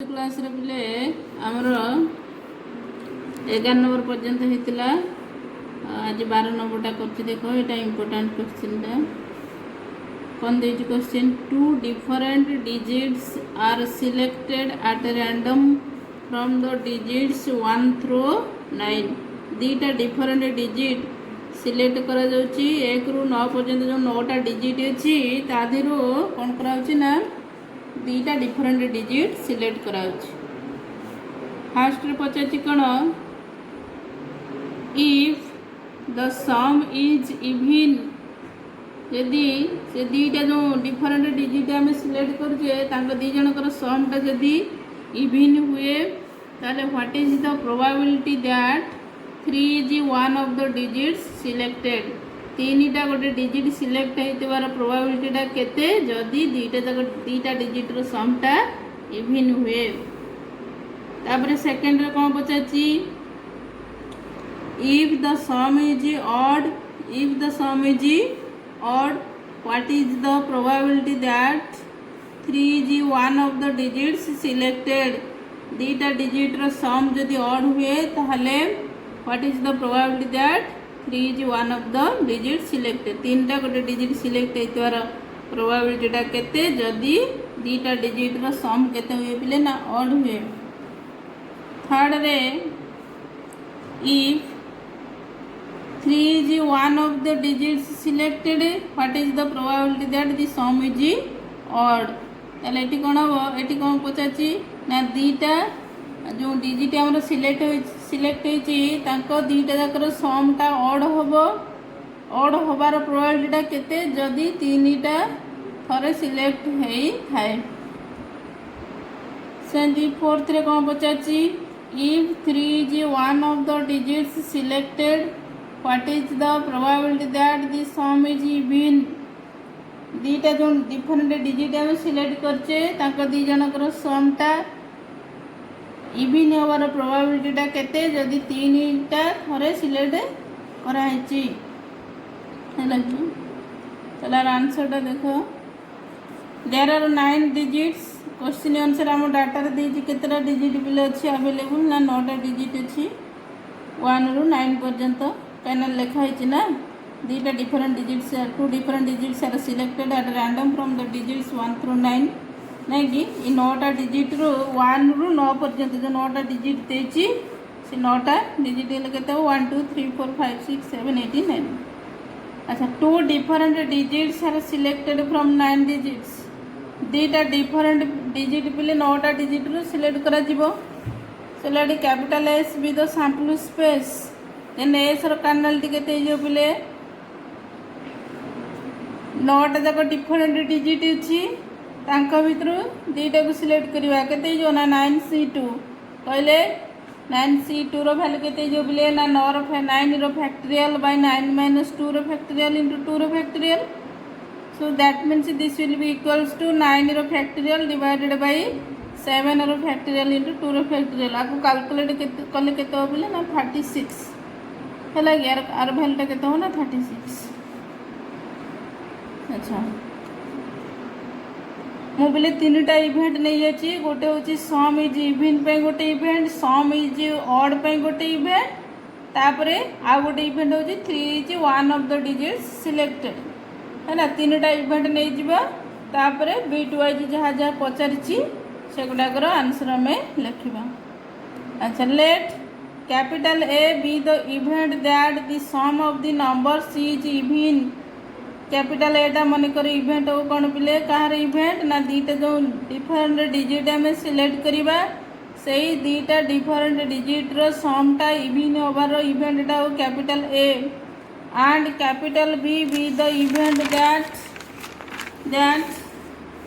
Class रे पिले आमर 11 नंबर पर्यंत होता आज 12 नंबरटा कर देखो ये इम्पोर्टेंट क्वेश्चन कौन दे question two different digits are selected at random from the digits 1 through 9 दीटा डिफरेंट डिजिट सिलेक्ट करा जाउची 1 रु 9 पर्यंत जो 9टा डिजिट अछि तादिरो कोन कराउची ना दीटा डिफरेंट डिजिट सिलेक्ट कराउची फर्स्ट रे पचाची कोन if the sum is even यदि से दीटा जो डिफरेंट डिजिट आम सिलेक्ट करुचे तांको दी जनकर समटा जदि इवन हुए ताले what is the probability that 3 is one of the digits selected तीनटा गोटे डिजिट सिलेक्ट होइतबार प्रोबेबिलिटीटा केते जदि दीटा डिजिट रो समटा इवन हुए तापर सेकंड रे कोन पचाची if the sum is odd what is the probability that 3 is one of the digits selected दीटा डिजिट रो सम जदि odd हुए ताहले what is the probability that 3 is one of the digit selected तीनटा गोटे digit select होइतबार probability टा केते जदि दीटा डिजिट रो सम केते हुए पिले ना odd हुए थर्ड रे if 3 is one of the digits selected what is the probability that the sum is odd ताले एटी कोन हो एटी कोन पचाची ना दीटा जो डिजिट हमर सिलेक्ट होइची तांको दीटा जाकर समटा odd होबो odd होबार प्रोबेबिलिटी टा केते जदि तीनटा थरे सिलेक्ट हेई थाए सेंडी फोर्थ रे कोन पचाची if 3 is one of the digits selected what is the probability that the sum is even दीटा जो डिफरेंट डिजिट हम सिलेक्ट करचे तांको दी जनकर समटा इवन होबार प्रोबेबिलिटी टा केते जदि तीनटा थरे सिलेक्ट करा हैची हैला कि चला आंसर टा देखो there are 9 digits question answer हम डाटा रे देजी केतरा डिजिट बिले अछि अवेलेबल ना 9टा डिजिट अछि 1 रु 9 पर्यंत कैनल लिखा है ना दीटा different digits two different digits are selected at random from the digits 1 through 9 नहीं कि ये 9टा डिजिट रो 1 रु 9 पर्यंत जो 9टा डिजिट देची से 9टा डिजिट ले केते 1 2 3 4 5 6 7 8 9 अच्छा two different digits are selected from 9 digits दीटा डिफरेंट डिजिट पिले 9टा डिजिट रो सिलेक्ट करा जिवो सेलेडी capital S with the sample space then S रो कर्नल केते जो पिले 9टा जाक डिफरेंट डिजिट अछि तांका भितरु दीटा को सिलेक्ट करबा केते जो ना 9c2 कहले 9c2 रो वैल्यू केते जो पिले ना 9 रो 9 रो फैक्टोरियल बाय 9 - 2 रो फैक्टोरियल इनटू 2 रो factorial so that means this will be equals to 9 रो फैक्टोरियल डिवाइडेड बाय 7 रो फैक्टोरियल इनटू 2 रो फैक्टोरियल आपको कैलकुलेट केते कले केते हो पिले ना 36 हला यार आर वैल्यू केते हो ना 36 अच्छा मु बोले तीनटा इवेंट नहीं अछि गोटे होची सम इज इवन पे गोटे इवेंट सम इज ऑड पे गोटे इवेंट तापरे आ गोटे इवेंट होची 3 is one of the digits selected है ना तीनटा इवेंट नहीं जिबा तापरे बिट वाइज जहा जहा पचारची से गुडा कर आंसर में लिखिबा अच्छा let capital A be the event that the sum of the numbers is even capital एटा मन कर इवेंट हो कौन पिले कहार इवेंट ना दीटा जो डिफरेंट डिजिट आम सिलेक्ट करवा से दीटा डिफरेंट डिजिट रो समटा इवन होबार इवेंटा हो capital A and capital B be the event that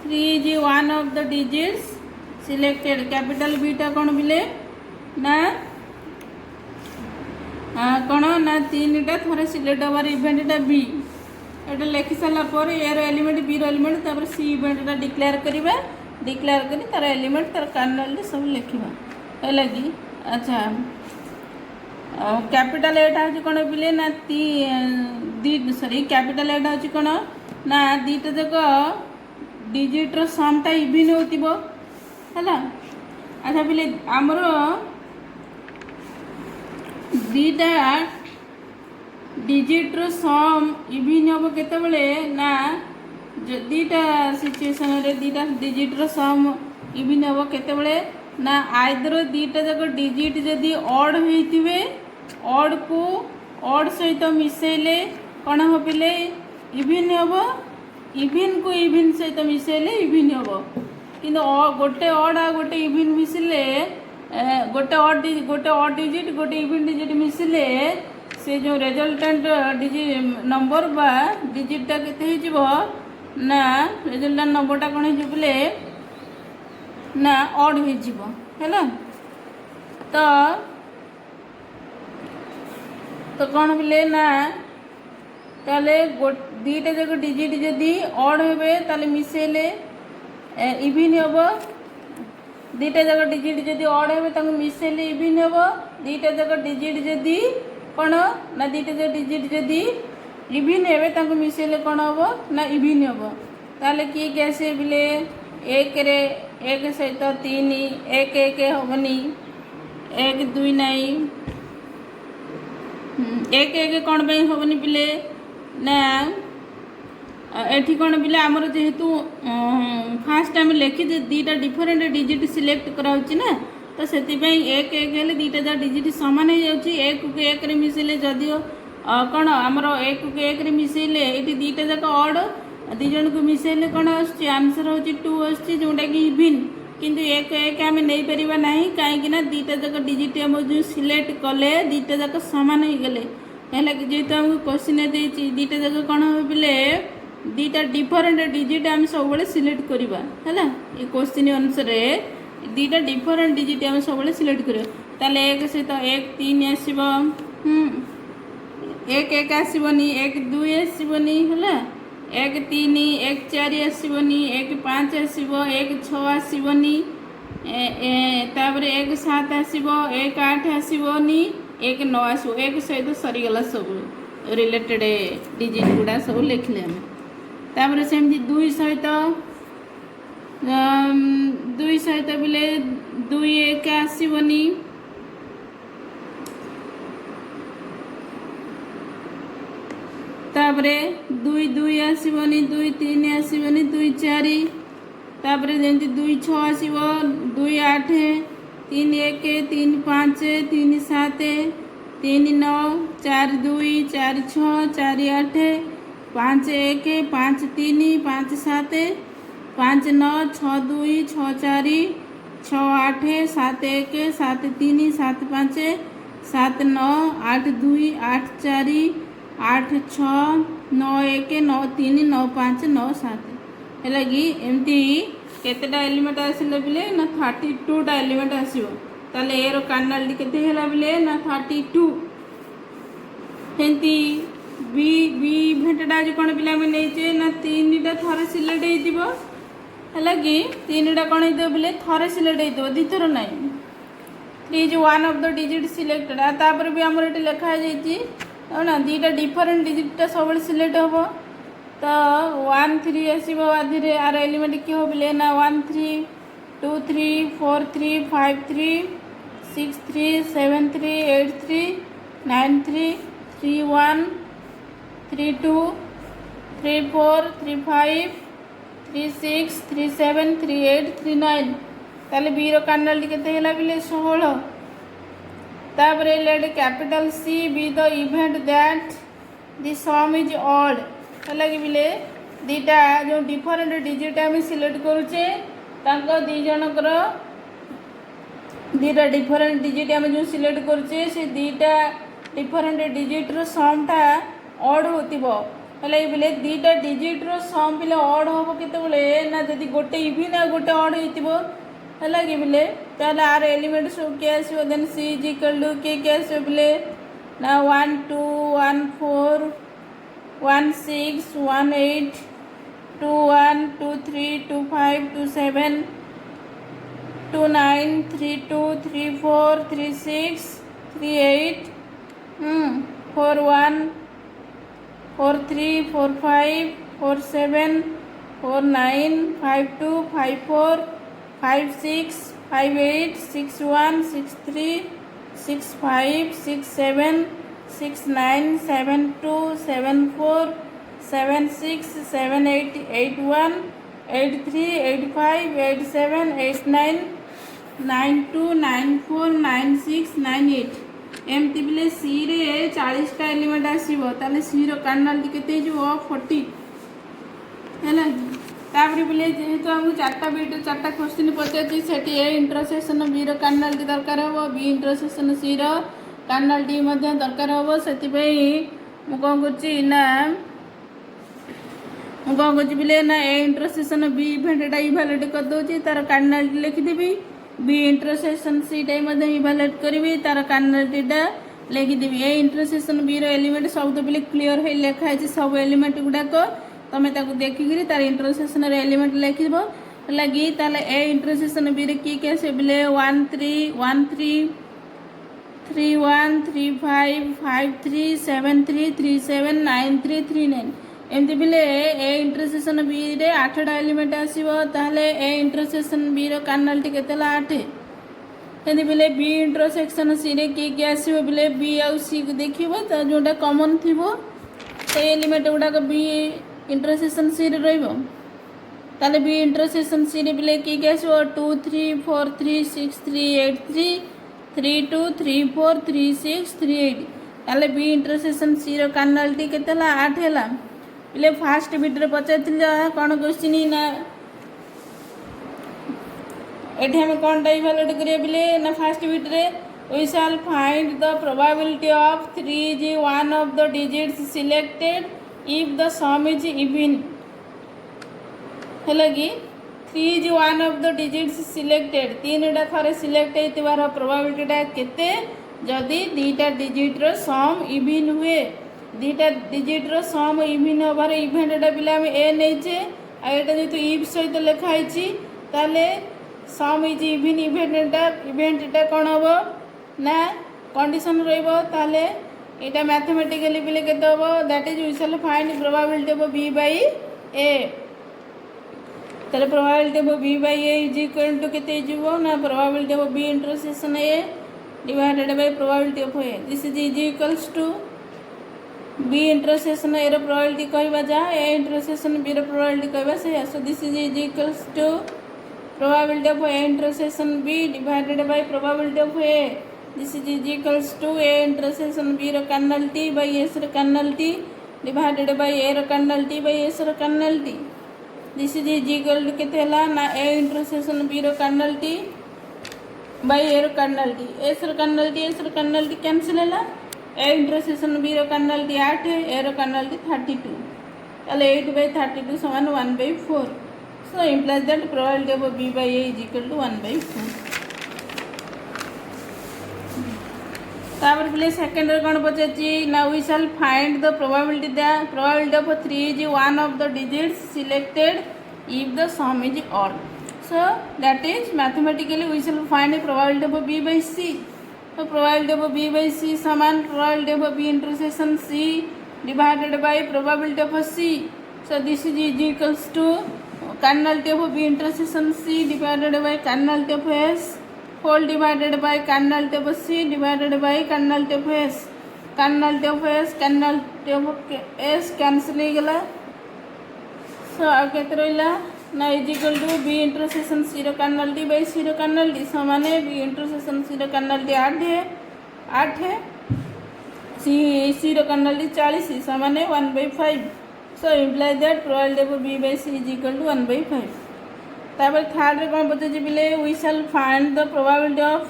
3 is one of the digits selected capital B टा कौन पिले ना कौन ना तीनटा थोड़े सिलेक्ट होबार इवेंटा बी एटा लिखि सारा पर ए रो एलिमेंट बी रो एलिमेंट तापर सी इवेंटटा डिक्लेयर करबा डिक्लेयर करी तार एलिमेंट तार कर्नल रे सब लिखिबा है लगी अच्छा कैपिटल एटा होची कोन बिले ना सॉरी कैपिटल एटा होची कोन ना दीटा जक डिजिट रो समटा इवन होतिबो हैला अच्छा बोले आमर दीटा डिजिट्र सम इभिन हम केतबले ना दीटा सिचुएशन रे दीटा डिजिट्र सम इभिन हम केतबले ना आइदर दीटा जाक डिजिट जदि ऑड होइतिबे ऑड को ऑड सहित मिसेले कौन हम पिले इभिन हम इभिन को इभिन सहित मिसेले इभिन हम किंतु गोटे ऑड आ गोटे इभिन मिसिले गोटे ऑड डिजिट गोटे इभिन डिजिट मिसिले से जो रेजल्टेंट नंबर बा डिजिटा केते हो ना रेजल्टेंट नंबरटा कौन हो बोले ना ऑड हो है तो कौन बोले ना ताले दीटा जाक डिजिट जदि ऑड हे ताले मिसेले इभिन हम दीटा जाक डिजिट जदि ऑड हे मिसेले इभिन हम दीटा जाक डिजिट जदि कौन ना दीटा जाक डिजिट जदि इभिन हे मिसेले कौन हम ना इभिन हम ताले किए आसे बोले एक रे एक सहित तीन एक एक हेनी एक दुई नाई एक एक कौन पे हेनी पिले ना एठी कौन पिले आमर जेहेतु फास्ट आम लिखी दीटा डिफरेंट डिजिट सिलेक्ट कराऊँ ना तो से एक एक हेल्ले दीटा जा डिजिट सामान हो जाऊँगी एक को एक रे मिसेले जदिओ कौन आमर एक को एक रे मिसेले ये दीटा जाक ऑड दी जन को मिसेले कौन आंसर हूँ 2 जोटा कि इभिन किंतु एक एक आम नहीं पार ना कहीं दीटा जाक डिजिट आम जो सिलेक्ट कले दीटा जाक सामान हो गले है जेहेतु आमको क्वेश्चन दीटा जाक कौन हम बोले दीटा डिफरेंट डिजिट आम सब सिलेक्ट करवा है ये क्वेश्चन अनुसार दीटा डिफरेंट डिजिट आम सब सिलेक्ट कर एक सहित एक 3 आसब एक एक आसबनी एक 2 आसबनी है एक 3 एक 4 आसबनी एक 5 आसब एक 6 आसबनी तापर एक 7 आसब एक 8 आसबनी एक 9 आसब एक सहित सरीगला सब रिलेटेड डिजिट गुड़ा सब लिखले आम तापर सेमती 2 सहित बोले 2 एक आसबनी तापरे 2 2 आसबनी 2 3 आसबनी 2 4 तापरे जमती 2 6 आसब 2 8 3 1 3 5 3 7 3 9 4 2 4 6 4 8 5 1 5 3 5 7 5 9 6 2 6 4 6 8 7 1 7 3 7 5 7 9 8 2 8 4 8 6 9 1 9 3 9 5 9 7 है कि एमती केतेटा एलिमेंट आसिले बोले ना 32टा एलिमेंट आसो ताले ए रो कार्डिनालिटी केते हैला बोले ना 32 हेंती बी बी इवेंटटा जो कोन पिला में नेचे ना 3टा थरे सिलेक्ट हेतिबो हैला कि 3टा कोन हेतो बोले थरे सिलेक्ट हेतो दिथर नै 3 is one of the digit selected तापर भी हमर एटे लिखा जाईची ना दीटा डिफरेंट डिजिटा सब सिलेक्ट हम तो 1 3 आसब आधे आर एलिमेंट किए हो बोले ना 1 3 2 3 4 3 5 3 6 3 7 3 8 3 9 3 3 1 3 2 3 4 3 5 3 6 3 7 3 8 3 9 ताले बी रो कार्डिनालिटी केते हैला बोले 16 तापरे let capital C be the event that the sum is odd है कि बोले दीटा जो डिफरेंट डिजिट आम सिलेक्ट करुचे दी जनकर दीटा डिफरेंट डिजिट आम जो सिलेक्ट करुचे से दीटा डिफरेंट डिजिट रो समटा ऑड होतिबो है बोले दीटा डिजिट रो सम पिले ऑड हम केते ना जदि गोटे इभिन आ गोटे ऑड होतिबो है कि बोले ताले आर एलिमेंट सब के आसो then C is equal to के आसो बोले ना 1 2 1 4 1 6 1 8 2 1 2 3 2 5 2 7 2 9 3 2 3 4 3 6 3 8 4 1 4 3 4 5 4 7 4 9 5 2 5 4 5 6 एमती बोले सी रे 40टा एलिमेंट आसो ताले सी कार्डिनालिटी केते 40 है। तापर बोले जेहेतु आमको 4टा बीट 4टा क्वेश्चन पचार से ए इंटरसेक्शन बी कार्डिनालिटी दरकार हम, बी इंटरसेक्शन सी कार्डिनालिटी दरकार हम। से कौन कर ना ए इंटरसेक्शन बी इवेंटा इभालुएट करदे तार कार्डिनालिटी लिखिदेवी, बी इंटरसेक्शन सी इभालुएट करी तार कार्डिनालिटीटा लिखिदेवी। ए इंटरसेक्शन बी एलिमेंट सब तो बोले क्लीयर हो लिखाई सब एलिमेंट गुड़ाक तुम देखिकी तार इंटरसेक्शन एलिमेंट लिखिब लगी ए इंटरसेक्शन बी किए आसे बोले 1 3 1 3 3 1 3 5 5 3 7 3 3 7 9 3 3 9 एमती बोले ए इंटरसेक्शन बी रे 8टा एलिमेंट आसो ताहले ए इंटरसेक्शन बी कार्डिनालिटी केते 8 एमती बोले बी इंटरसेक्शन सी रे किए आसो बोले बी आउ सी को देखिब तो जोटा कॉमन थी एलिमेंट गुड़ाक बी इंटरसेक्शन सी रे बी इंटरसेक्शन सी रे बोले किए आसो 2 3 4 3 6 3 8 3 3 2 3 4 3 6 3 8 ताले बी इंटरसेक्शन सी कार्डिनालिटी केते 8 है बोले फास्ट भिडियो पचार कौन क्वेश्चन ना ये आम कौन इभालुएट करिया बोले ना first video we shall find the probability of 3 1 of the digits selected if the sum is even है कि 3 1 ऑफ द डिजिट्स सिलेक्टेड 3टा थरे सिलेक्ट होइतिबार प्रोबेबिलिटीटा केते जदि 2टा डिजिट्र सम इवन हुए 2टा डिजिट्र सम इवन होबार इवेंटा पिला ए नहींचे आटा जेहतु इफ सहित लिखाई ताले सम इज इवन इवेंटा कौन हम ना कंडीशन रही यहाँ मैथमेटिकली बोले के that is we shall find probability of B by A ताले probability of B by A is equal to केते जीवो ना probability of B intersection A divided by probability of A this is equals to B intersection A probability कहवा जहाँ A intersection B probability कहवा से so this is equals to probability of A intersection B divided by probability of A this is equals to A intersection B cardinality by S cardinality divided by A cardinality by S cardinality this is equal to केते हला ना A intersection B cardinality by A cardinality S cardinality cancel है A intersection B cardinality 8 A cardinality 32 ताले 8/32 समान 1/4 so implies that probability of B by A is equal to 1/4 तापर बोले second रे कौन पचारची ना we shall find the probability of 3 is 1 of the digits selected if the sum is odd so that is mathematically we shall find probability of B by C तो probability of B by C समान probability of B intersection C divided by probability of C so this is equals to cardinality of B intersection C divided by cardinality of S whole divided by cardinality of C divided by cardinality of S cardinality of S cancel हो गला so आ केते रहिला ना is equal to B intersection C cardinality by C cardinality समान B intersection C cardinality 8 है C cardinality 40 समान 1/5 so implies that probability of B by C is equal to 1/5 तापर थर्ड रे कौन पचार बोले we shall find the probability of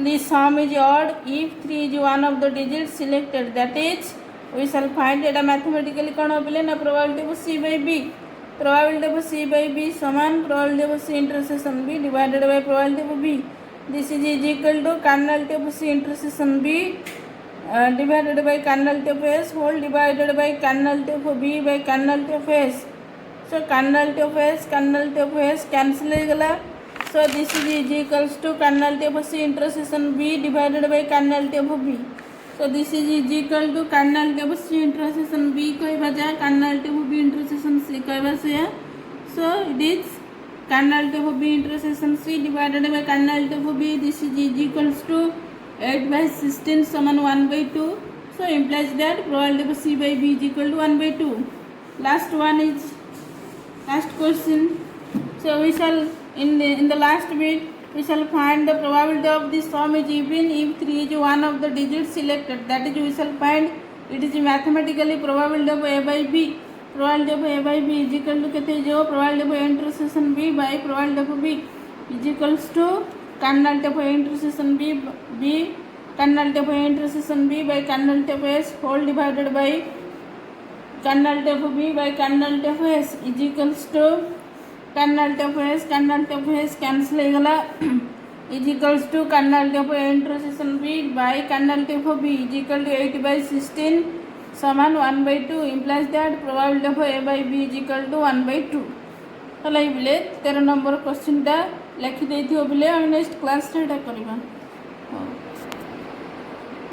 the sum is odd if 3 is 1 of the digit selected that is we shall find एटा mathematically कौन बोले ना probability of C by B probability of C by B समान probability of C intersection B divided by probability of B this is equal to cardinality of C intersection B divided by cardinality of S whole divided by cardinality of B by cardinality of S so cardinality of S cancel हो गला so this is equals to cardinality of C intersection B divided by cardinality of B so this is equal to cardinality of C intersection B कहवा जा cardinality of B intersection C कहवा से so it is cardinality of B intersection C divided by cardinality of B. This is equals to 8 by 16 summon 1 by 2. So implies that probability of C by B is equal to 1 by 2. Last question. So we shall in the last bit we shall find the probability of this sum is even if 3 is one of the digits selected. That is, we shall find it is mathematically probability of A by B. Probability of A by B is equal to केते जो probability of A intersection B by probability of B is equals to cardinality of A intersection B cardinality of A intersection B by cardinality of S whole divided by cardinality of B by cardinality of S is equals to cardinality of S cancel होगला is equals to cardinality of A intersection B by cardinality of B is equal to 8 by 16 समान 1 by 2 implies that probability of A by B is equal to 1 by 2. तो like 13 number question टा लिखि देथियो बिले हम next class रे एटा करबा.